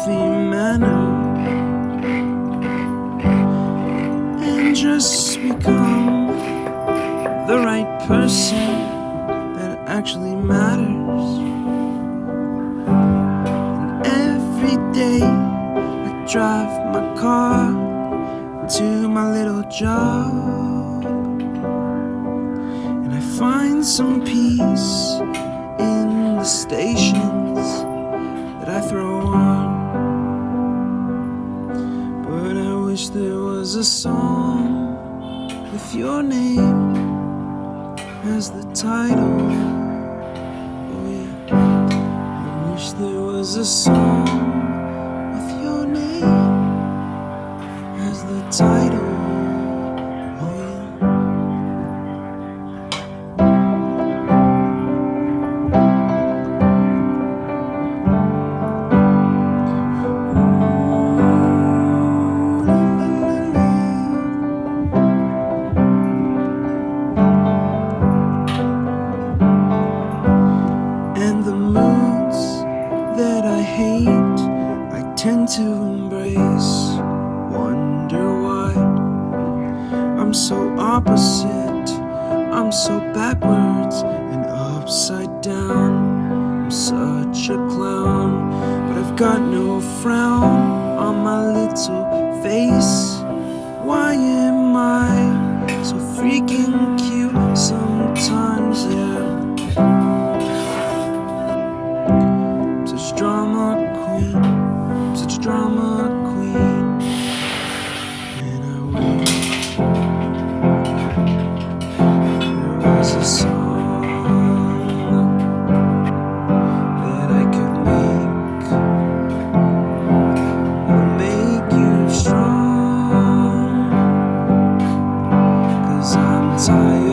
healthy manner and just become the right person that actually matters. And every day I drive my car to my little job, and I find some peace in the stations that I throw on. But I wish there was a song with your name as the title. Oh yeah, I wish there was a song with your name as the title. Oh yeah. And the moods that I hate, I tend to embrace. Wonder why I'm so opposite, I'm so backwards and upside down. I'm such a clown, but I've got no frown on my little face. Why am I so freaking cute sometimes, yeah? Such drama queen, such drama queen. And I wish there was a song that I could make that would make you strong. 'Cause I'm tired